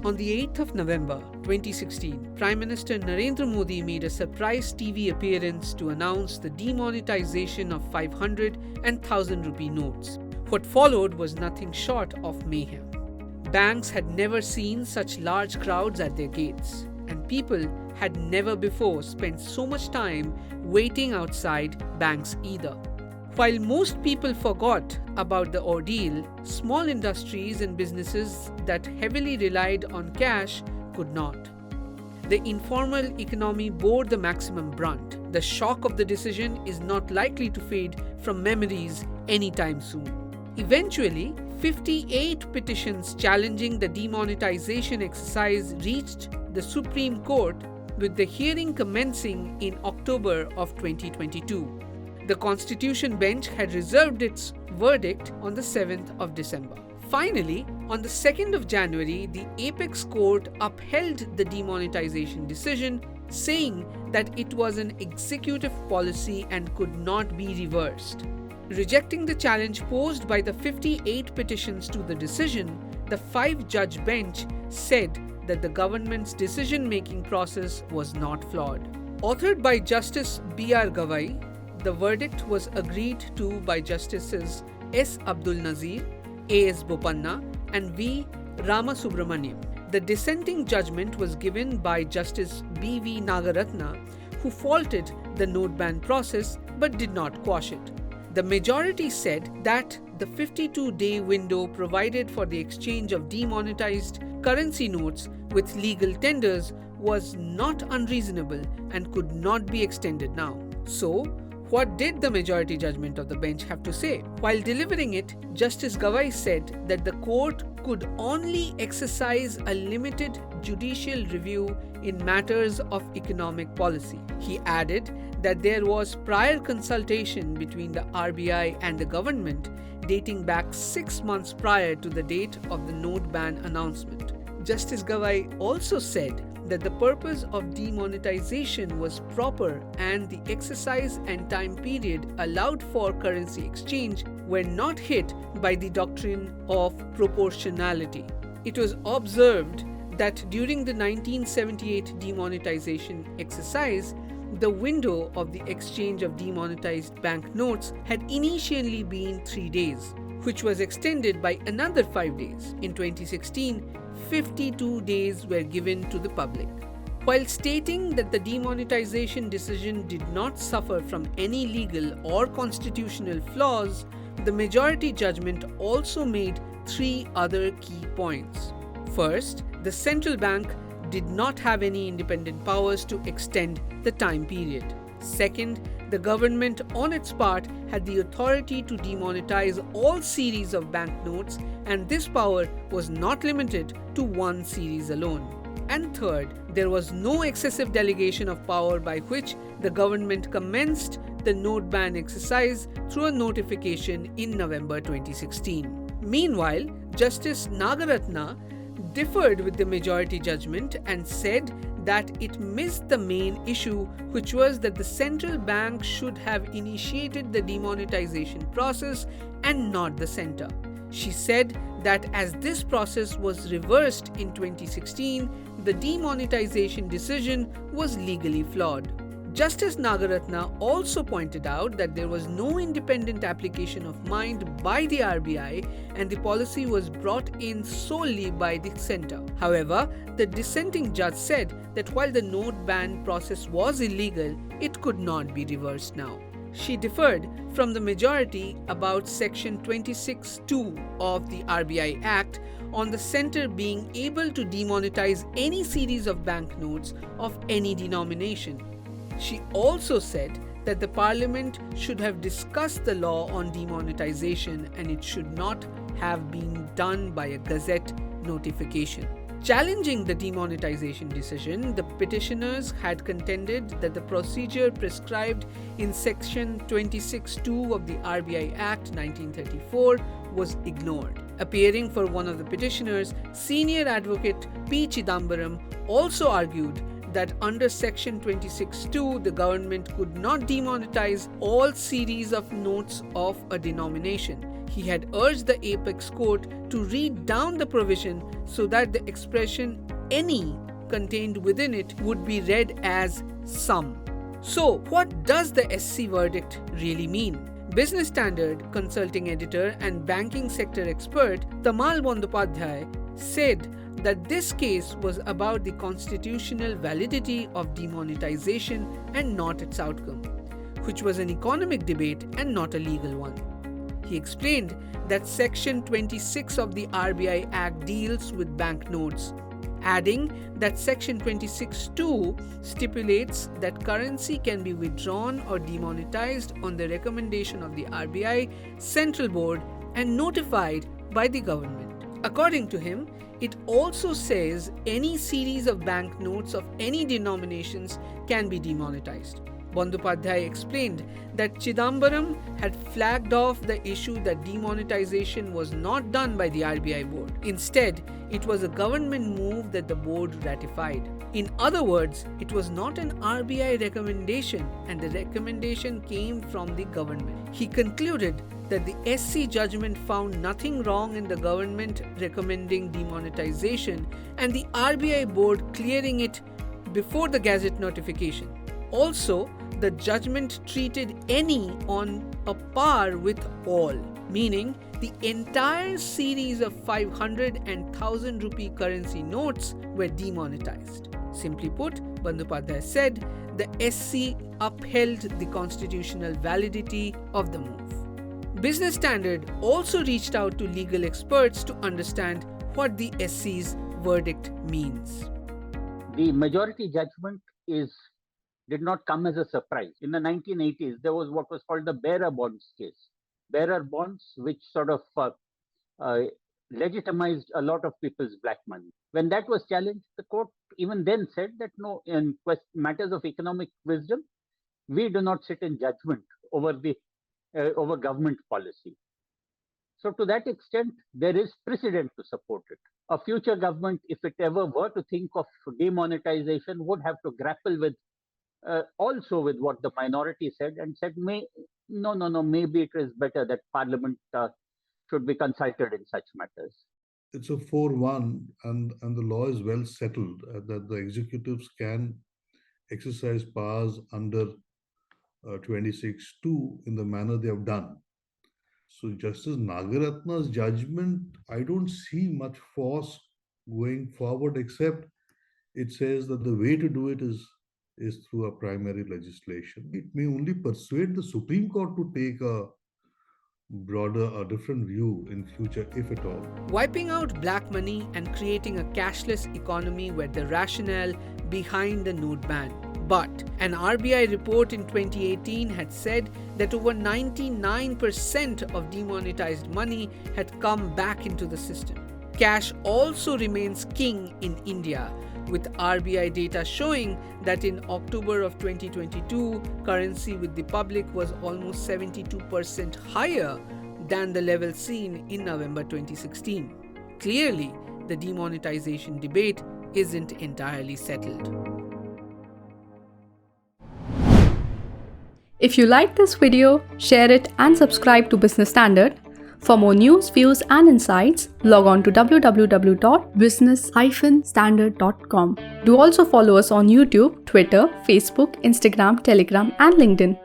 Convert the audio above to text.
On the 8th of November 2016, Prime Minister Narendra Modi made a surprise TV appearance to announce the demonetization of 500 and 1000 rupee notes. What followed was nothing short of mayhem. Banks had never seen such large crowds at their gates, and people had never before spent so much time waiting outside banks either. While most people forgot about the ordeal, small industries and businesses that heavily relied on cash could not. The informal economy bore the maximum brunt. The shock of the decision is not likely to fade from memories anytime soon. Eventually, 58 petitions challenging the demonetization exercise reached the Supreme Court, with the hearing commencing in October of 2022. The Constitution Bench had reserved its verdict on the 7th of December. Finally, on the 2nd of January, the Apex Court upheld the demonetization decision, saying that it was an executive policy and could not be reversed. Rejecting the challenge posed by the 58 petitions to the decision, the 5-judge bench said that the government's decision-making process was not flawed. Authored by Justice B.R. Gavai, the verdict was agreed to by Justices S. Abdul Nazir, A.S. Bopanna, and V. Ramasubramaniam. The dissenting judgment was given by Justice B.V. Nagaratna, who faulted the note ban process but did not quash it. The majority said that the 52-day window provided for the exchange of demonetized currency notes with legal tenders was not unreasonable and could not be extended now. So, what did the majority judgment of the bench have to say? While delivering it, Justice Gavai said that the court could only exercise a limited judicial review in matters of economic policy. He added that there was prior consultation between the RBI and the government dating back 6 months prior to the date of the note ban announcement. Justice Gavai also said that the purpose of demonetization was proper and the exercise and time period allowed for currency exchange were not hit by the doctrine of proportionality. It was observed that during the 1978 demonetization exercise, the window of the exchange of demonetized banknotes had initially been 3 days, which was extended by another 5 days. In 2016, 52 days were given to the public. While stating that the demonetization decision did not suffer from any legal or constitutional flaws, the majority judgment also made 3 other key points. First, the central bank did not have any independent powers to extend the time period. Second, the government on its part had the authority to demonetize all series of banknotes, and this power was not limited to one series alone. And third, there was no excessive delegation of power by which the government commenced the note ban exercise through a notification in November 2016. Meanwhile, Justice Nagaratna differed with the majority judgment and said that it missed the main issue, which was that the central bank should have initiated the demonetization process and not the center. She said that as this process was reversed in 2016, the demonetization decision was legally flawed. Justice Nagaratna also pointed out that there was no independent application of mind by the RBI and the policy was brought in solely by the center. However, the dissenting judge said that while the note ban process was illegal, it could not be reversed now. She differed from the majority about Section 26(2) of the RBI Act on the center being able to demonetize any series of banknotes of any denomination. She also said that the Parliament should have discussed the law on demonetization and it should not have been done by a gazette notification. Challenging the demonetization decision, the petitioners had contended that the procedure prescribed in Section 26(2) of the RBI Act 1934 was ignored. Appearing for one of the petitioners, senior advocate P. Chidambaram also argued that under Section 26(2), the government could not demonetize all series of notes of a denomination. He had urged the apex court to read down the provision so that the expression any contained within it would be read as some. So, what does the SC verdict really mean? Business Standard consulting editor and banking sector expert Tamal Bandyopadhyay said that this case was about the constitutional validity of demonetization and not its outcome, which was an economic debate and not a legal one. He explained that Section 26 of the RBI Act deals with banknotes, adding that Section 26(2) stipulates that currency can be withdrawn or demonetized on the recommendation of the RBI Central Board and notified by the government. According to him, it also says any series of banknotes of any denominations can be demonetized. Bandyopadhyay explained that Chidambaram had flagged off the issue that demonetization was not done by the RBI board. Instead, it was a government move that the board ratified. In other words, it was not an RBI recommendation and the recommendation came from the government. He concluded that the SC judgment found nothing wrong in the government recommending demonetization and the RBI board clearing it before the Gazette notification. Also, the judgment treated any on a par with all, meaning the entire series of 500 and 1000 rupee currency notes were demonetized. Simply put, Bandyopadhyay said the SC upheld the constitutional validity of the move. Business Standard also reached out to legal experts to understand what the SC's verdict means. The majority judgment did not come as a surprise. In the 1980s, there was what was called the bearer bonds case. Bearer bonds, which sort of legitimized a lot of people's black money. When that was challenged, the court even then said that no, in matters of economic wisdom, we do not sit in judgment over government policy. So to that extent, there is precedent to support it. A future government, if it ever were to think of demonetization, would have to grapple with also with what the minority said and said, maybe it is better that Parliament should be consulted in such matters. It's a 4-1 and the law is well settled that the executives can exercise powers under 26(2) in the manner they have done. So Justice Nagaratna's judgment, I don't see much force going forward, except it says that the way to do it is through a primary legislation. It may only persuade the Supreme Court to take a different view in future, if at all. Wiping out black money and creating a cashless economy were the rationale behind the note ban. But an RBI report in 2018 had said that over 99% of demonetized money had come back into the system. Cash also remains king in India, with RBI data showing that in October of 2022, currency with the public was almost 72% higher than the level seen in November 2016. Clearly, the demonetization debate isn't entirely settled. If you like this video, share it and subscribe to Business Standard. For more news, views and insights, log on to www.business-standard.com. Do also follow us on YouTube, Twitter, Facebook, Instagram, Telegram and LinkedIn.